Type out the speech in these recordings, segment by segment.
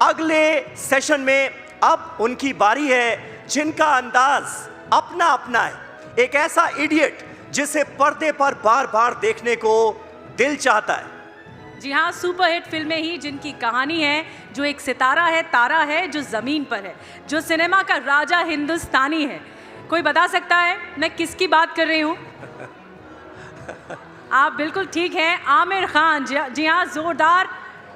अगले सेशन में अब उनकी बारी है जिनका अंदाज अपना अपना है, एक ऐसा इडियट जिसे पर्दे पर बार बार देखने को दिल चाहता है। जी हाँ, सुपरहिट फिल्में ही जिनकी कहानी है, जो एक सितारा है, तारा है जो ज़मीन पर है, जो सिनेमा का राजा हिंदुस्तानी है। कोई बता सकता है मैं किसकी बात कर रही हूँ? आप बिल्कुल ठीक हैं, आमिर खान। जी हाँ, ज़ोरदार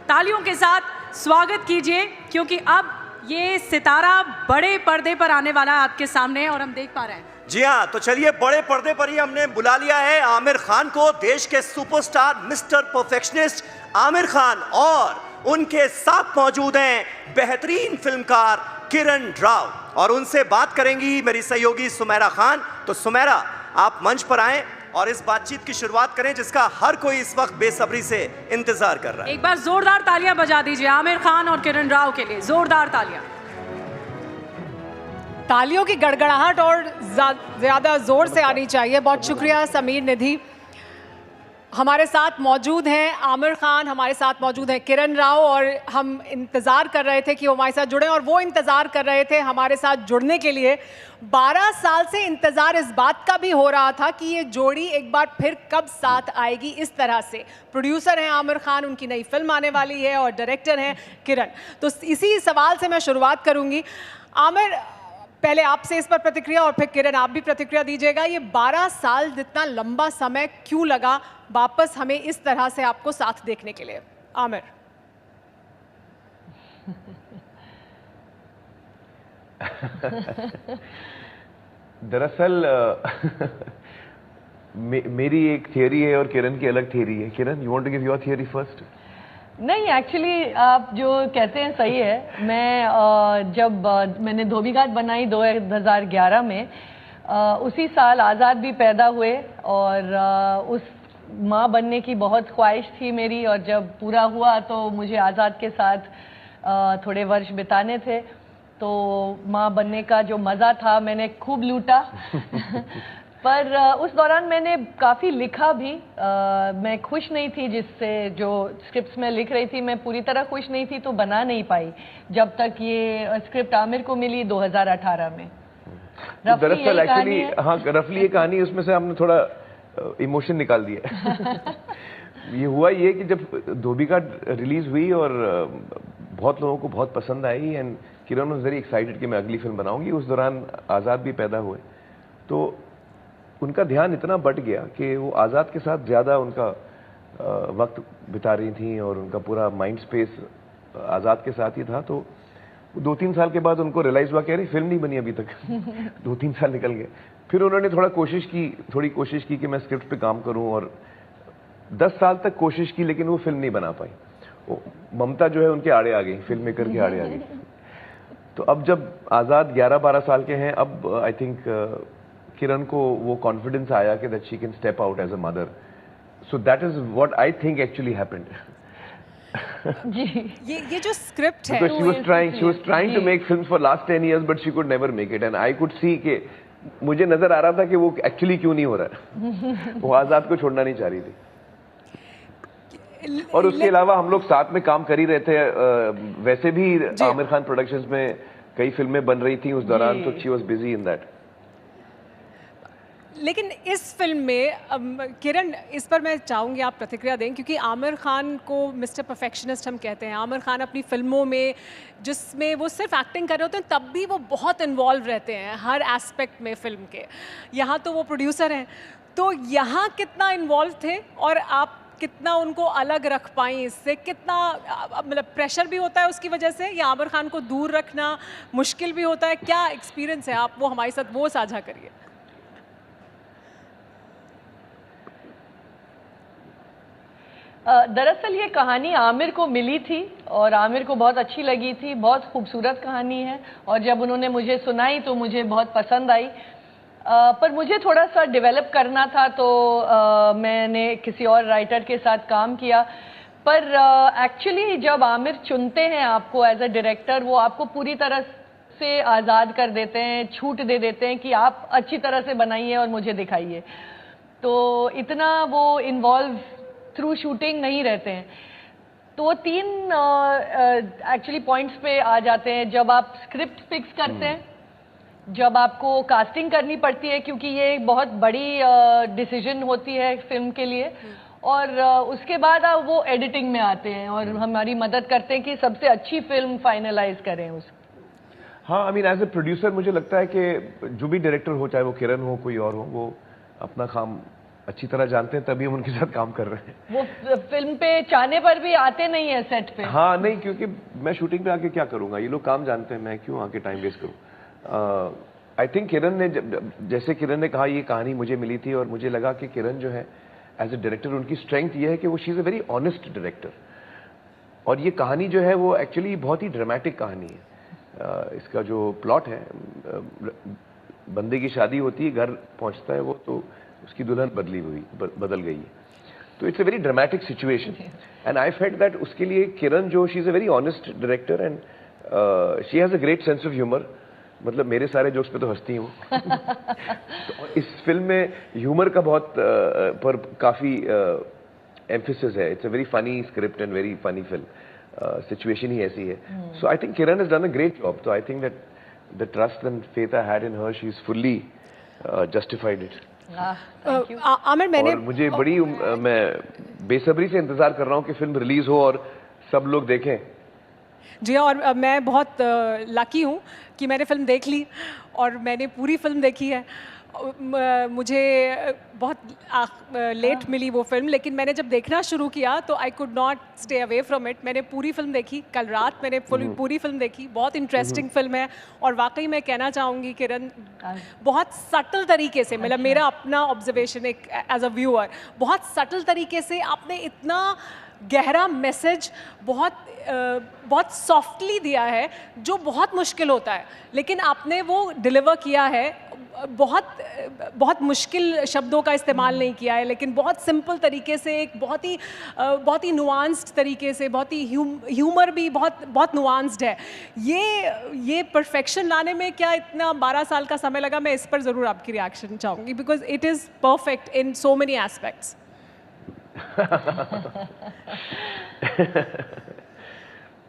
तालियों के साथ स्वागत कीजिए, क्योंकि अब ये सितारा बड़े पर्दे पर आने वाला है आपके सामने और हम देख पा रहे हैं। जी हाँ, तो चलिए बड़े पर्दे पर ही हमने बुला लिया है आमिर खान को, देश के superstar mister perfectionist Aamir Khan, और उनके साथ मौजूद हैं बेहतरीन फिल्मकार किरण राव, और उनसे बात करेंगी मेरी सहयोगी सुमेरा खान। तो सुमेरा, आप मंच पर आएं और इस बातचीत की शुरुआत करें जिसका हर कोई इस वक्त बेसब्री से इंतजार कर रहा है। एक बार जोरदार तालियां बजा दीजिए आमिर खान और किरण राव के लिए, जोरदार तालियां। तालियों की गड़गड़ाहट और ज़्यादा ज़ोर से आनी चाहिए। बहुत शुक्रिया समीर निधि। हमारे साथ मौजूद हैं आमिर खान, हमारे साथ मौजूद हैं किरण राव, और हम इंतज़ार कर रहे थे कि वो हमारे साथ जुड़ें, और वो इंतज़ार कर रहे थे हमारे साथ जुड़ने के लिए। 12 साल से इंतज़ार इस बात का भी हो रहा था कि ये जोड़ी एक बार फिर कब साथ आएगी इस तरह से। प्रोड्यूसर हैं आमिर खान, उनकी नई फिल्म आने वाली है, और डायरेक्टर हैं किरण। तो इसी सवाल से मैं शुरुआत करूँगी। आमिर, पहले आपसे इस पर प्रतिक्रिया और फिर किरण आप भी प्रतिक्रिया दीजिएगा। ये 12 साल जितना लंबा समय क्यों लगा वापस हमें इस तरह से आपको साथ देखने के लिए? आमिर। दरअसल मेरी एक थियरी है और किरण की अलग थियरी है। Kiran, you want to give your theory first? नहीं, एक्चुअली आप जो कहते हैं सही है। मैं जब मैंने धोबी घाट बनाई 2011 में, उसी साल आज़ाद भी पैदा हुए, और उस माँ बनने की बहुत ख्वाहिश थी मेरी, और जब पूरा हुआ तो मुझे आज़ाद के साथ थोड़े वर्ष बिताने थे। तो माँ बनने का जो मज़ा था मैंने खूब लूटा। पर उस दौरान मैंने काफ़ी लिखा भी। मैं खुश नहीं थी जिससे, जो स्क्रिप्ट्स में लिख रही थी मैं पूरी तरह खुश नहीं थी, तो बना नहीं पाई जब तक ये स्क्रिप्ट आमिर को मिली 2018 में। दरअसल एक्चुअली हाँ, रफली ये कहानी, उसमें से हमने थोड़ा इमोशन निकाल दिया। ये हुआ ये कि जब धोबी घाट रिलीज हुई और बहुत लोगों को बहुत पसंद आई, and Kiran was very excited कि मैं अगली फिल्म बनाऊंगी। उस दौरान आज़ाद भी पैदा हुए, तो उनका ध्यान इतना बढ़ गया कि वो आज़ाद के साथ ज़्यादा उनका वक्त बिता रही थी, और उनका पूरा माइंड स्पेस आज़ाद के साथ ही था। तो 2-3 साल के बाद उनको रियलाइज़ हुआ, कह रही फिल्म नहीं बनी अभी तक। 2-3 साल निकल गए। फिर उन्होंने थोड़ी कोशिश की कि मैं स्क्रिप्ट पे काम करूं, और 10 साल तक कोशिश की, लेकिन वो फिल्म नहीं बना पाई। वो ममता जो है उनके आड़े आ गई, फिल्म मेकर के आड़े आ गई। तो अब जब आज़ाद 11-12 साल के हैं, अब आई थिंक किरण को वो कॉन्फिडेंस आया कि that she can step out as a mother. So that is what I think actually happened. जी, ये जो स्क्रिप्ट है, because she was trying to make films for last 10 years but she could never make it, and I could see कि मुझे नजर आ रहा था कि वो एक्चुअली क्यों नहीं हो रहा। वो आज़ाद को छोड़ना नहीं चाह रही थी। और उसके अलावा हम लोग साथ में काम कर ही रहे थे। वैसे भी आमिर खान प्रोडक्शंस में कई फिल्में बन रही थी उस दौरान, तो she was busy in that. लेकिन इस फिल्म में किरण, इस पर मैं चाहूँगी आप प्रतिक्रिया दें, क्योंकि आमिर खान को मिस्टर परफेक्शनिस्ट हम कहते हैं। आमिर खान अपनी फिल्मों में, जिसमें वो सिर्फ एक्टिंग कर रहे होते हैं, तब भी वो बहुत इन्वॉल्व रहते हैं हर एस्पेक्ट में फिल्म के। यहाँ तो वो प्रोड्यूसर हैं, तो यहाँ कितना इन्वॉल्व थे और आप कितना उनको अलग रख पाई इससे? कितना मतलब प्रेशर भी होता है उसकी वजह से, या आमिर खान को दूर रखना मुश्किल भी होता है? क्या एक्सपीरियंस है, आप वो हमारे साथ वो साझा करिए। दरअसल ये कहानी आमिर को मिली थी और आमिर को बहुत अच्छी लगी थी। बहुत खूबसूरत कहानी है, और जब उन्होंने मुझे सुनाई तो मुझे बहुत पसंद आई। पर मुझे थोड़ा सा डेवलप करना था, तो मैंने किसी और राइटर के साथ काम किया। पर एक्चुअली जब आमिर चुनते हैं आपको एज अ डायरेक्टर, वो आपको पूरी तरह से आज़ाद कर देते हैं, छूट दे देते हैं कि आप अच्छी तरह से बनाइए और मुझे दिखाइए। तो इतना वो इन्वॉल्व थ्रू शूटिंग नहीं रहते हैं। तो 3 एक्चुअली पॉइंट्स पे आ जाते हैं। जब आप स्क्रिप्ट फिक्स करते हैं, जब आपको कास्टिंग करनी पड़ती है, क्योंकि ये एक बहुत बड़ी डिसीजन होती है फिल्म के लिए, और उसके बाद आप वो एडिटिंग में आते हैं और हमारी मदद करते हैं कि सबसे अच्छी फिल्म फाइनलाइज करें उसको। हाँ, I mean as a producer मुझे लगता है कि जो भी डायरेक्टर हो, चाहे वो किरण हो कोई और हो, वो अपना काम अच्छी तरह जानते हैं, तभी हम उनके साथ काम कर रहे हैं। वो फिल्म पे चाहने पर भी आते नहीं है सेट पे। हाँ नहीं, क्योंकि मैं शूटिंग पे आके क्या करूंगा, ये लोग काम जानते हैं, मैं क्यों आके टाइम वेस्ट करूं। आई थिंक किरण ने, जैसे किरण ने कहा, ये कहानी मुझे मिली थी और मुझे लगा कि किरण जो है एज ए डायरेक्टर, उनकी स्ट्रेंथ ये है कि वो she is a very honest director, और ये कहानी जो है वो एक्चुअली बहुत ही ड्रामेटिक कहानी है। इसका जो प्लॉट है, बंदे की शादी होती है, घर पहुंचता है वो, तो उसकी दुल्हन बदल गई है, तो it's a very dramatic situation, and I felt that उसके लिए किरण जो, she is a very honest director and she has a great sense of humour. मतलब मेरे सारे जोक्स पे तो हंसती हूँ। तो इस फिल्म में ह्यूमर का बहुत पर काफ़ी एम्फेसिस है। It's a very funny script and very funny film, situation ही ऐसी है। So I think Kiran has done a great job. तो I think that the trust and faith I had in her, she is fully justified it. Aamir, मैंने और मुझे बड़ी मैं बेसब्री से इंतजार कर रहा हूँ कि फिल्म रिलीज हो और सब लोग देखें। जी हाँ, और मैं बहुत लकी हूँ कि मैंने फिल्म देख ली और मैंने पूरी फिल्म देखी है। मुझे बहुत लेट मिली वो फिल्म, लेकिन मैंने जब देखना शुरू किया तो I could not stay away from it. मैंने पूरी फिल्म देखी, कल रात मैंने पूरी फिल्म देखी। बहुत इंटरेस्टिंग फिल्म है, और वाकई मैं कहना चाहूँगी किरण, बहुत सटल तरीके से, मतलब मेरा अपना ऑब्जर्वेशन एक एज अ व्यूअर, बहुत सटल तरीके से आपने इतना गहरा मैसेज बहुत सॉफ्टली दिया है, जो बहुत मुश्किल होता है, लेकिन आपने वो डिलीवर किया है। बहुत मुश्किल शब्दों का इस्तेमाल नहीं किया है, लेकिन बहुत सिंपल तरीके से, एक बहुत ही नुआंस्ड तरीके से, बहुत ही ह्यूमर भी बहुत नुआंस्ड है। ये परफेक्शन लाने में क्या इतना 12 साल का समय लगा? मैं इस पर ज़रूर आपकी रिएक्शन चाहूँगी, because it is perfect in so many aspects.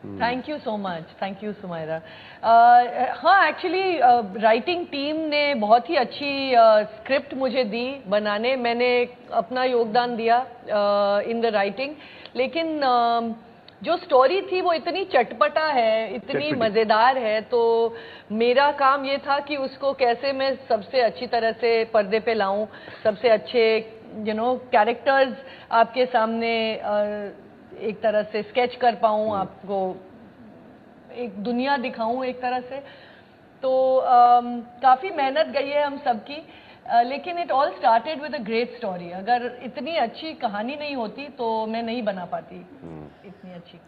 Thank you so much, thank you Sumaira. हाँ, एक्चुअली राइटिंग टीम ने बहुत ही अच्छी स्क्रिप्ट मुझे दी बनाने। मैंने अपना योगदान दिया इन द राइटिंग, लेकिन जो स्टोरी थी वो इतनी चटपटा है, इतनी मज़ेदार है, तो मेरा काम ये था कि उसको कैसे मैं सबसे अच्छी तरह से पर्दे पे लाऊं, सबसे अच्छे कैरेक्टर्स आपके सामने एक तरह से स्केच कर पाऊँ, आपको एक दुनिया दिखाऊं एक तरह से। तो काफ़ी मेहनत गई है हम सबकी, लेकिन it all started with a great story. अगर इतनी अच्छी कहानी नहीं होती तो मैं नहीं बना पाती इतनी अच्छी।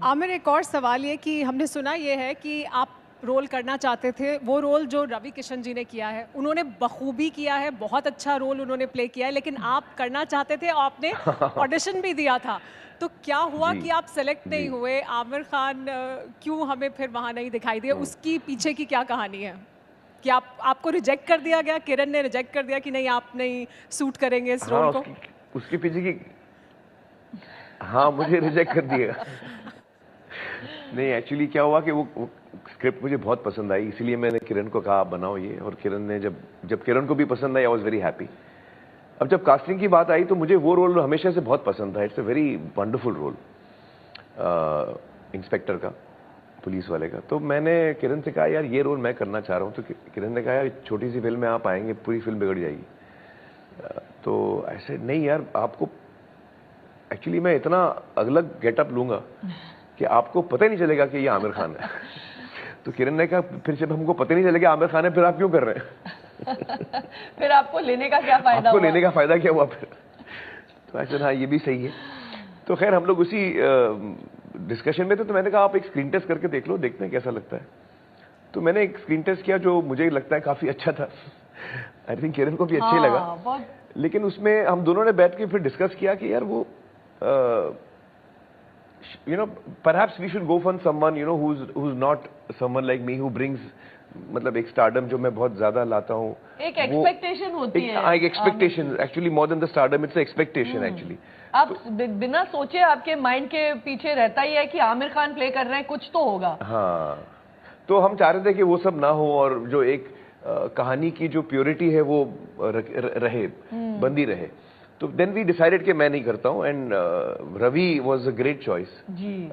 आमिर, एक और सवाल ये कि हमने सुना ये है कि आप रोल करना चाहते थे, वो रोल जो रवि किशन जी ने किया है, उन्होंने बखूबी किया है, बहुत अच्छा रोल उन्होंने प्ले किया है, लेकिन आप करना चाहते थे और आपने ऑडिशन भी दिया था। तो क्या हुआ कि आप सेलेक्ट नहीं हुए? आमिर खान क्यों हमें फिर वहाँ नहीं दिखाई दिए? उसकी पीछे की क्या कहानी है कि आपको रिजेक्ट कर दिया गया? किरण ने रिजेक्ट कर दिया कि नहीं, आप नहीं सूट करेंगे इस रोल को? उसके पीछे की, हाँ, मुझे रिजेक्ट कर दिया। नहीं, एक्चुअली क्या हुआ कि वो स्क्रिप्ट मुझे बहुत पसंद आई, इसीलिए मैंने किरण को कहा आप बनाओ ये, और किरण ने जब किरण को भी पसंद आई, आई वॉज वेरी हैप्पी। अब जब कास्टिंग की बात आई तो मुझे वो रोल हमेशा से बहुत पसंद था। It's a very wonderful role, inspector का, पुलिस वाले का। तो मैंने किरण से कहा यार ये रोल मैं करना चाह रहा हूँ। तो किरण ने कहा यार छोटी सी फिल्म में आप आएंगे, पूरी फिल्म बिगड़ जाएगी। तो ऐसे नहीं यार, आपको एक्चुअली मैं इतना अलग गेटअप लूंगा कि आपको पता ही नहीं चलेगा कि ये आमिर खान है। तो किरण ने कहा फिर जब हमको पता नहीं चलेगा आमिर खान है, फिर आप क्यों कर रहे हैं? फिर आपको लेने का क्या फायदा? आपको लेने का फायदा क्या हुआ फिर? तो ऐसा हाँ, ये भी सही है। तो खैर हम लोग उसी डिस्कशन में थे, तो मैंने कहा आप एक स्क्रीन टेस्ट करके देख लो, देखते हैं कैसा लगता है। तो मैंने एक स्क्रीन टेस्ट किया जो मुझे लगता है काफी अच्छा था। आई थिंक किरण को भी अच्छा ही लगा। लेकिन उसमें हम दोनों ने बैठ के फिर डिस्कस किया कि यार वो you know, perhaps we should go for someone, you know, who's not someone like me who brings, मतलब एक स्टारडम जो मैं बहुत ज्यादा लाता हूँ, एक एक्सपेक्टेशन होती है, एक expectation, actually more than the stardom it's expectation actually. आप बिना सोचे आपके माइंड के पीछे रहता ही है कि आमिर खान प्ले कर रहे हैं, कुछ तो होगा। हाँ, तो हम चाह रहे थे कि वो सब ना हो और जो एक कहानी की जो प्योरिटी है वो रहे, बंदी रहे। तो देन वी डिसाइडेड कि मैं नहीं करता हूँ, and Ravi was a great choice जी।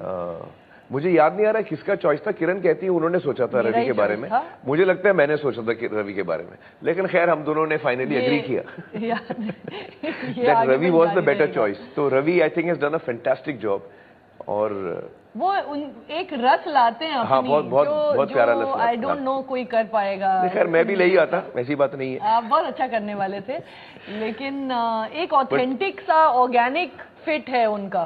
मुझे याद नहीं आ रहा किसका चॉइस था, किरण कहती है उन्होंने सोचा था रवि के बारे में, मुझे लगता है मैंने सोचा था कि रवि के बारे में, लेकिन खैर हम दोनों ने फाइनली एग्री किया that Ravi was the better choice. तो Ravi I think has done a fantastic job, और वो एक रस लाते हैं अपनी, हाँ, बहुत प्यारा रस लाते हैं। आई डोंट नो कोई कर पाएगा। खैर मैं भी नहीं आता, वैसी बात नहीं है। आप बहुत अच्छा करने वाले थे, लेकिन एक ऑथेंटिक सा ऑर्गेनिक फिट है उनका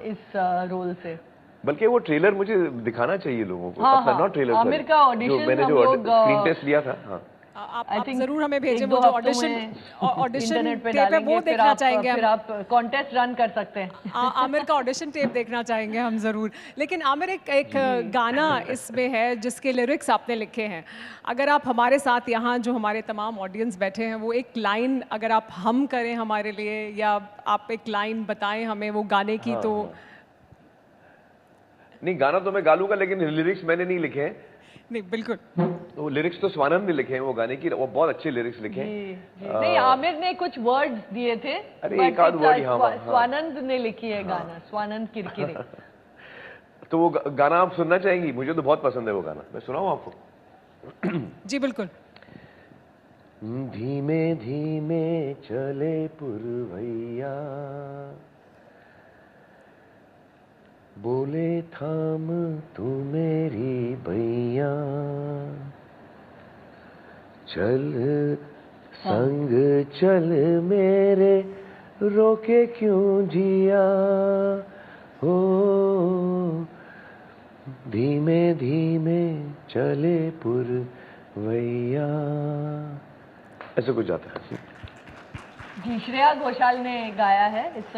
इस रोल से। बल्कि वो ट्रेलर मुझे दिखाना चाहिए लोगों को, हाँ, नॉट ट्रेलर, आमिर का ऑडिशन मैंने जो स्क्रीन टेस्ट लिया था। हाँ, आप जरूर हमें भेजें वो जो ऑडिशन टेप है, वो देखना चाहेंगे। फिर आप कॉन्टेस्ट रन कर सकते हैं। आमिर का ऑडिशन टेप देखना चाहेंगे हम जरूर। लेकिन आमिर एक गाना इसमें है जिसके लिरिक्स आपने लिखे हैं, अगर आप हमारे साथ यहाँ जो हमारे तमाम ऑडियंस बैठे हैं, वो एक लाइन अगर आप हम करें हमारे लिए, या आप एक लाइन बताएं हमें वो गाने की। तो नहीं, गाना तो मैं गा लूंगा, लेकिन लिरिक्स मैंने नहीं लिखे हैं। नहीं, बिल्कुल, वो लिरिक्स तो स्वानंद ने लिखे हैं वो गाने की, वो बहुत अच्छे लिरिक्स लिखे हैं। नहीं, आमिर ने कुछ वर्ड्स दिए थे, अरे एक आध वर्ड, हाँ, स्वानंद ने लिखी है गाना, स्वानंद किरकिरे। तो वो गाना आप सुनना चाहेंगी? मुझे तो बहुत पसंद है वो गाना, मैं सुनाऊं आपको? जी बिल्कुल। धीमे धीमे चले पुरवैया, बोले थाम तू मेरी भैया, चल संग चल मेरे, रोके क्यों जिया हो, धीमे धीमे चले पुरवैया, ऐसे कुछ जाता है जी। श्रेया घोषाल ने गाया है, it's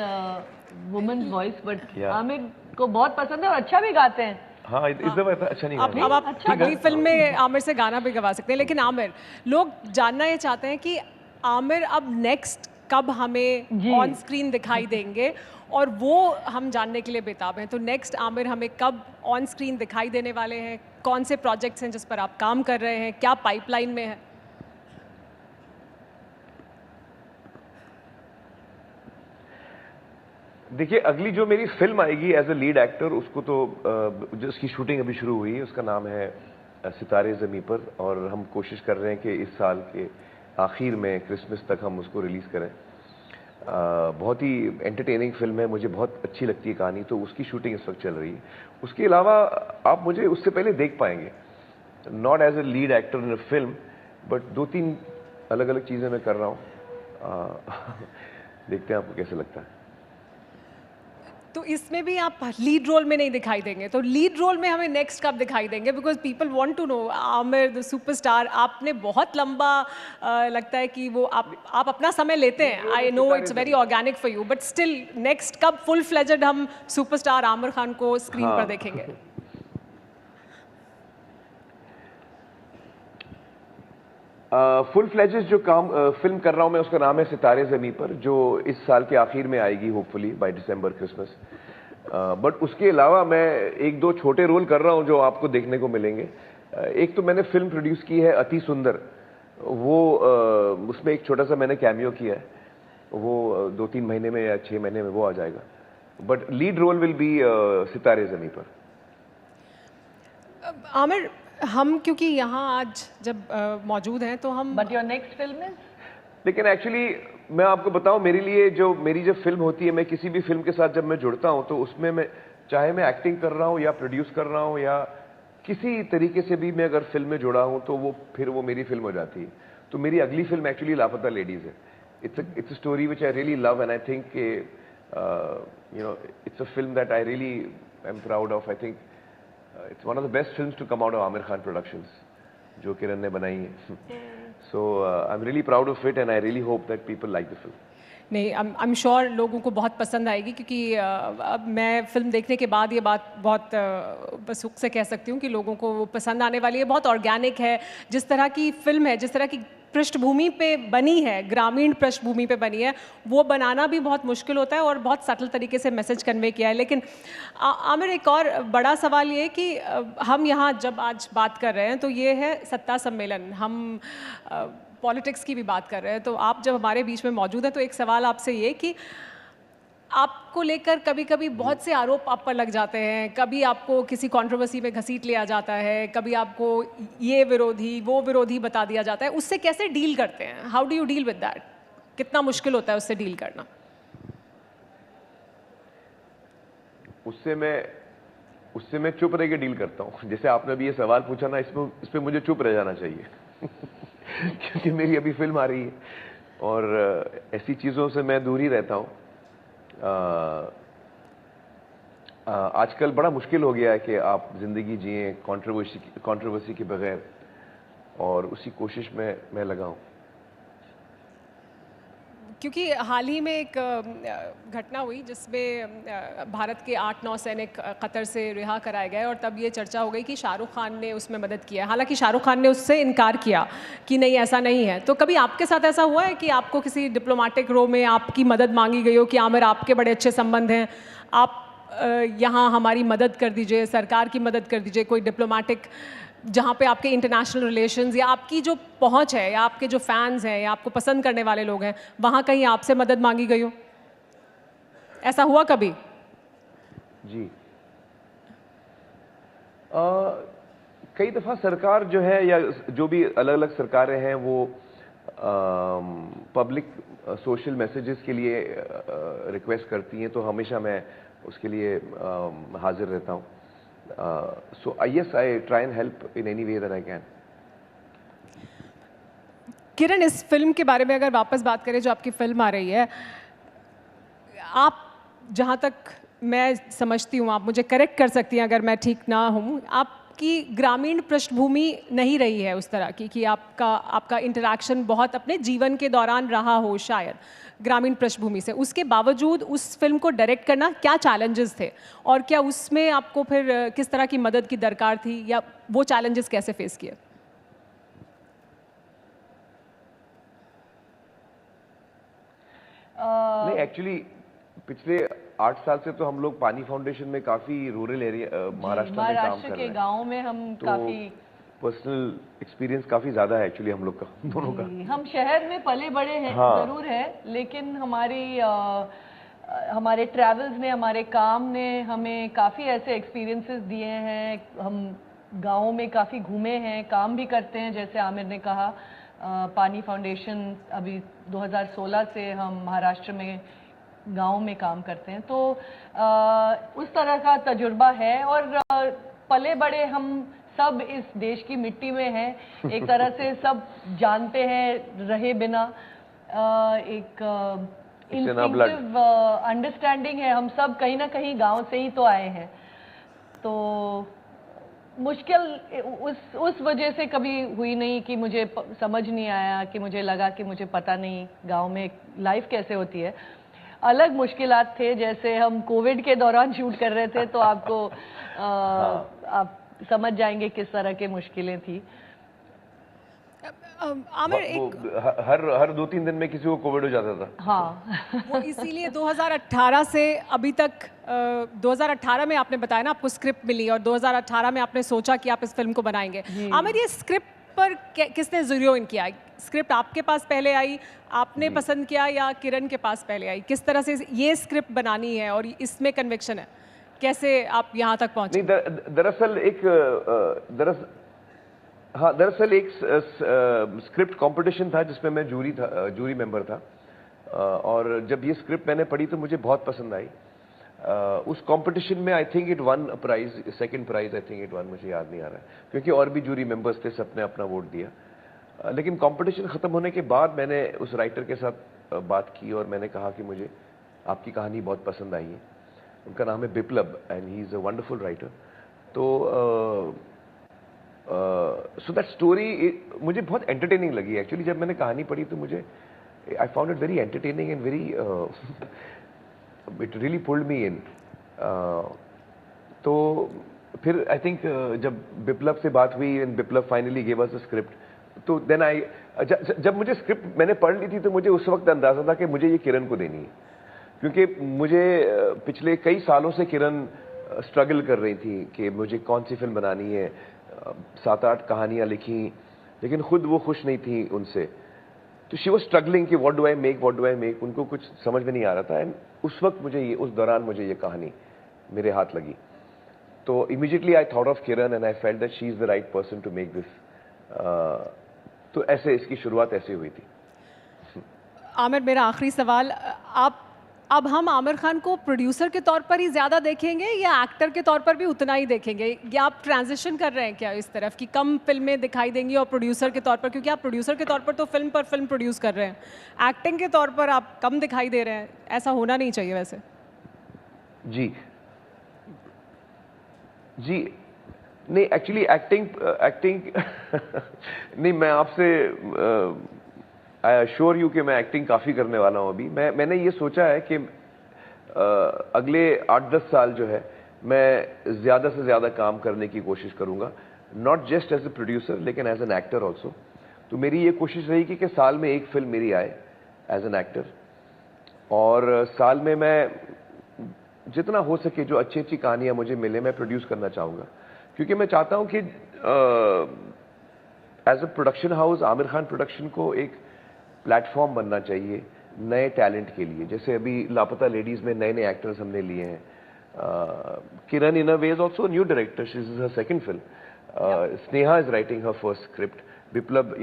women's voice, but Aamir को बहुत पसंद है और अच्छा भी गाते हैं। हाँ, इस दफा अच्छा नहीं अब आप अगली फिल्म में आमिर से गाना भी गवा सकते हैं। लेकिन आमिर, लोग जानना ये चाहते हैं कि आमिर अब नेक्स्ट कब हमें ऑन स्क्रीन दिखाई देंगे, और वो हम जानने के लिए बेताब हैं। तो नेक्स्ट आमिर हमें कब ऑन स्क्रीन दिखाई देने वाले हैं, कौन से प्रोजेक्ट्स हैं जिस पर आप काम कर रहे हैं, क्या पाइपलाइन में है? देखिए, अगली जो मेरी फिल्म आएगी एज अ लीड एक्टर, उसको तो जिसकी शूटिंग अभी शुरू हुई है, उसका नाम है सितारे ज़मीं पर, और हम कोशिश कर रहे हैं कि इस साल के आखिर में क्रिसमस तक हम उसको रिलीज़ करें। बहुत ही एंटरटेनिंग फिल्म है, मुझे बहुत अच्छी लगती है कहानी, तो उसकी शूटिंग इस वक्त चल रही है। उसके अलावा आप मुझे उससे पहले देख पाएंगे, not as a lead actor in a film, but 2-3 अलग अलग चीज़ें मैं कर रहा हूँ। देखते हैं आपको कैसे लगता है। तो इसमें भी आप लीड रोल में नहीं दिखाई देंगे, तो लीड रोल में हमें नेक्स्ट कब दिखाई देंगे? Because people want to know, Aamir the superstar, आपने बहुत लंबा लगता है कि वो आप अपना समय लेते हैं, I know it's very organic for you, but still next कब फुल फ्लेजेड हम सुपरस्टार आमिर खान को स्क्रीन पर देखेंगे? फुल फ्लेजेस जो काम फिल्म कर रहा हूं मैं, उसका नाम है सितारे ज़मीं पर, जो इस साल के आखिर में आएगी, hopefully by December, Christmas. But उसके अलावा मैं 1-2 छोटे रोल कर रहा हूं जो आपको देखने को मिलेंगे। एक तो मैंने फिल्म प्रोड्यूस की है अति सुंदर, वो उसमें एक छोटा सा मैंने कैमियो किया है, वो 2-3 महीने में या 6 महीने में वो आ जाएगा। But lead role will be Sitaare Zameen पर। आमिर, हम क्योंकि यहाँ आज जब मौजूद हैं, तो हम but your next film is, लेकिन एक्चुअली मैं आपको बताऊं, मेरे लिए जो मेरी जब फिल्म होती है, मैं किसी भी फिल्म के साथ जब मैं जुड़ता हूं, तो उसमें मैं चाहे मैं एक्टिंग कर रहा हूं या प्रोड्यूस कर रहा हूं या किसी तरीके से भी मैं अगर फिल्म में जुड़ा हूं, तो वो फिर वो मेरी फिल्म हो जाती है। तो मेरी अगली फिल्म एक्चुअली लापता लेडीज है। It's a story which I really love, and I think you know it's a film that I really am proud of. I think it's one of the best films to come out of Amir Khan Productions, जो किरण ने बनाई है। So I'm really proud of it, and I really hope that people like the film. नहीं, I am sure लोगों को बहुत पसंद आएगी, क्योंकि अब मैं फिल्म देखने के बाद ये बात बहुत सुख से कह सकती हूँ कि लोगों को वो पसंद आने वाली है। बहुत ऑर्गेनिक है, जिस तरह की फिल्म है, जिस तरह की पृष्ठभूमि पे बनी है, ग्रामीण पृष्ठभूमि पे बनी है, वो बनाना भी बहुत मुश्किल होता है और बहुत सटल तरीके से मैसेज कन्वे किया है। लेकिन आमिर, एक और बड़ा सवाल ये है कि हम यहाँ जब आज बात कर रहे हैं तो ये है सत्ता सम्मेलन, हम पॉलिटिक्स की भी बात कर रहे हैं, तो आप जब हमारे बीच में मौजूद हैं तो एक सवाल आपसे ये कि आपको लेकर कभी कभी बहुत से आरोप आप पर लग जाते हैं, कभी आपको किसी कंट्रोवर्सी में घसीट लिया जाता है, कभी आपको ये विरोधी वो विरोधी बता दिया जाता है, उससे कैसे डील करते हैं? How do you deal with that? कितना मुश्किल होता है उससे डील करना? उससे मैं चुप रह के डील करता हूँ। जैसे आपने अभी ये सवाल पूछा ना, इस पे मुझे चुप रह जाना चाहिए क्योंकि मेरी अभी फिल्म आ रही है और ऐसी चीज़ों से मैं दूर ही रहता हूँ। आजकल बड़ा मुश्किल हो गया है कि आप जिंदगी जिए कंट्रोवर्सी के बगैर, और उसी कोशिश में मैं लगा हूँ। क्योंकि हाल ही में एक घटना हुई जिसमें भारत के 8-9 सैनिक कतर से रिहा कराए गए, और तब ये चर्चा हो गई कि शाहरुख खान ने उसमें मदद किया। हालांकि शाहरुख खान ने उससे इनकार किया कि नहीं, ऐसा नहीं है। तो कभी आपके साथ ऐसा हुआ है कि आपको किसी डिप्लोमेटिक रो में आपकी मदद मांगी गई हो कि आमिर, आपके बड़े अच्छे संबंध हैं, आप यहाँ हमारी मदद कर दीजिए, सरकार की मदद कर दीजिए, कोई डिप्लोमेटिक जहाँ पे आपके इंटरनेशनल रिलेशंस या आपकी जो पहुँच है या आपके जो फैंस हैं या आपको पसंद करने वाले लोग हैं, वहाँ कहीं आपसे मदद मांगी गई हो? ऐसा हुआ कभी? जी, कई दफ़ा सरकार जो है या जो भी अलग अलग सरकारें हैं वो पब्लिक सोशल मैसेजेस के लिए रिक्वेस्ट करती हैं, तो हमेशा मैं उसके लिए हाजिर रहता हूँ। So yes, I try and help in any way that I can. किरण, इस फिल्म के बारे में अगर वापस बात करें, जो आपकी फिल्म आ रही है, आप जहाँ तक मैं समझती हूँ, आप मुझे करेक्ट कर सकती हैं अगर मैं ठीक ना हूँ, आपकी ग्रामीण पृष्ठभूमि नहीं रही है उस तरह की कि आपका इंटरेक्शन बहुत अपने जीवन के दौरान रहा हो शायद ग्रामीण पृष्ठभूमि से। उसके बावजूद उस फिल्म को डायरेक्ट करना क्या चैलेंजेस थे, और क्या उसमें आपको फिर किस तरह की मदद की दरकार थी, या वो चैलेंजेस कैसे फेस किए? नहीं, एक्चुअली पिछले 8 साल से तो हम लोग पानी फाउंडेशन में काफी रूरल एरिया महाराष्ट्र में काम कर रहे हैं। गाँव में हम तो काफी पर्सनल एक्सपीरियंस काफी ज्यादा है एक्चुअली हम लोग का, दोनों का। हम शहर में पले बड़े हैं, हाँ। जरूर है, लेकिन हमारे ट्रैवल्स ने, हमारे काम ने हमें काफ़ी ऐसे एक्सपीरियंसेस दिए हैं। हम गाँव में काफ़ी घूमे हैं, काम भी करते हैं, जैसे आमिर ने कहा। पानी फाउंडेशन अभी 2016 से हम महाराष्ट्र में गाँव में काम करते हैं, तो उस तरह का तजुर्बा है। और पले बड़े हम सब इस देश की मिट्टी में हैं, एक तरह से सब जानते हैं रहे बिना। एक इंस्टिंक्टिव अंडरस्टैंडिंग है, हम सब कहीं ना कहीं गांव से ही तो आए हैं, तो मुश्किल उस वजह से कभी हुई नहीं कि मुझे समझ नहीं आया, कि मुझे लगा कि मुझे पता नहीं गांव में लाइफ कैसे होती है। अलग मुश्किलात थे, जैसे हम कोविड के दौरान शूट कर रहे थे, तो आपको आप समझ जाएंगे किस तरह के मुश्किलें थी। आमिर, हर 2-3 दिन में किसी को कोविड हो जाता था। हाँ वो इसीलिए 2018 से अभी तक 2018 में आपने बताया ना आपको स्क्रिप्ट मिली, और 2018 में आपने सोचा कि आप इस फिल्म को बनाएंगे। आमिर, ये स्क्रिप्ट पर किसने ज़ीरो इन किया? स्क्रिप्ट आपके पास पहले आई, आपने पसंद किया, या किरण के पास पहले आई? किस तरह से ये स्क्रिप्ट बनानी है और इसमें कन्विक्शन है, कैसे आप यहाँ तक पहुँचे? नहीं, दरअसल एक स्क्रिप्ट कंपटीशन था जिसमें मैं जूरी मेंबर था, और जब ये स्क्रिप्ट मैंने पढ़ी तो मुझे बहुत पसंद आई। उस कंपटीशन में I think it won prize, second prize I think it won, मुझे याद नहीं आ रहा है, क्योंकि और भी जूरी मेंबर्स थे, सबने अपना वोट दिया। लेकिन कंपटीशन ख़त्म होने के बाद मैंने उस राइटर के साथ बात की और मैंने कहा कि मुझे आपकी कहानी बहुत पसंद आई है। उनका नाम है Biplab and he is a wonderful writer. तो सो दैट स्टोरी मुझे बहुत एंटरटेनिंग लगी एक्चुअली। जब मैंने कहानी पढ़ी तो मुझे I found it very entertaining and very it really pulled me in. तो फिर I think जब बिप्लब से बात हुई and Biplab finally gave us a script, तो then जब मुझे स्क्रिप्ट मैंने पढ़ ली थी तो मुझे उस वक्त अंदाजा था कि मुझे ये किरण को देनी है, क्योंकि मुझे पिछले कई सालों से किरण स्ट्रगल कर रही थी कि मुझे कौन सी फिल्म बनानी है, 7-8 कहानियां लिखी, लेकिन खुद वो खुश नहीं थी उनसे। तो शी वॉज स्ट्रगलिंग कि व्हाट डू आई मेक, उनको कुछ समझ में नहीं आ रहा था। एंड उस वक्त उस दौरान मुझे ये कहानी मेरे हाथ लगी, तो immediately I thought of Kiran and I felt that she is the right person to make this. तो ऐसे इसकी शुरुआत ऐसे हुई थी। आमिर, मेरा आखिरी सवाल, अब हम आमिर खान को प्रोड्यूसर के तौर पर ही ज़्यादा देखेंगे या एक्टर के तौर पर भी उतना ही देखेंगे, या आप ट्रांजिशन कर रहे हैं क्या इस तरफ कि कम फिल्में दिखाई देंगी और प्रोड्यूसर के तौर पर, क्योंकि आप प्रोड्यूसर के तौर पर तो फिल्म पर फिल्म प्रोड्यूस कर रहे हैं, एक्टिंग के तौर पर आप कम दिखाई दे रहे हैं, ऐसा होना नहीं चाहिए वैसे? जी नहीं, एक्चुअली एक्टिंग नहीं, मैं आपसे आई अश्योर यू कि मैं एक्टिंग काफ़ी करने वाला हूँ अभी। मैंने ये सोचा है कि अगले 8-10 साल जो है मैं ज़्यादा से ज़्यादा काम करने की कोशिश करूँगा, not just as a producer लेकिन एज एन एक्टर ऑल्सो। तो मेरी ये कोशिश रहेगी कि साल में एक फिल्म मेरी आए एज एन एक्टर, और साल में मैं जितना हो सके जो अच्छी अच्छी कहानियाँ मुझे मिले मैं प्रोड्यूस करना चाहूँगा, क्योंकि मैं चाहता हूँ कि as a production house Aamir Khan production को एक प्लेटफॉर्म बनना चाहिए नए टैलेंट के लिए। जैसे अभी लापता लेडीज़ में नए नए एक्टर्स हमने लिए हैं, Kiran in a way is also new director, she is her second film, Sneha is writing her first script, Biplab,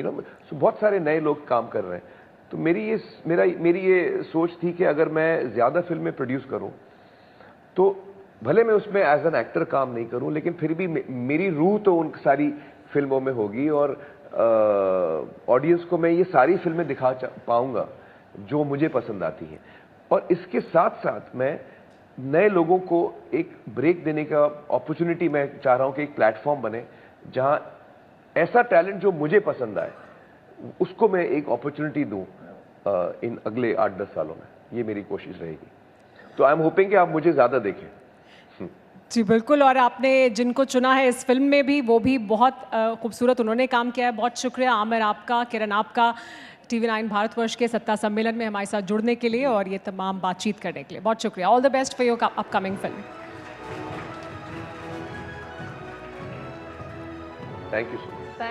so बहुत सारे नए लोग काम कर रहे हैं। तो मेरी ये सोच थी कि अगर मैं ज़्यादा फिल्में प्रोड्यूस करूँ तो भले मैं उसमें एज एन एक्टर काम नहीं करूं, लेकिन फिर भी मेरी रूह तो उन सारी फिल्मों में होगी, और ऑडियंस को मैं ये सारी फिल्में दिखा पाऊंगा जो मुझे पसंद आती हैं। और इसके साथ साथ मैं नए लोगों को एक ब्रेक देने का अपॉर्चुनिटी मैं चाह रहा हूं कि एक प्लेटफॉर्म बने जहां ऐसा टैलेंट जो मुझे पसंद आए उसको मैं एक अपॉर्चुनिटी दूं इन अगले 8-10 सालों में। ये मेरी कोशिश रहेगी। तो आई एम होपिंग कि आप मुझे ज़्यादा देखें। जी बिल्कुल, और आपने जिनको चुना है इस फिल्म में भी, वो भी बहुत खूबसूरत उन्होंने काम किया है। बहुत शुक्रिया आमिर आपका, किरण आपका, TV9 भारतवर्ष के सत्ता सम्मेलन में हमारे साथ जुड़ने के लिए और ये तमाम बातचीत करने के लिए बहुत शुक्रिया। All the best for your upcoming film. Thank you so much.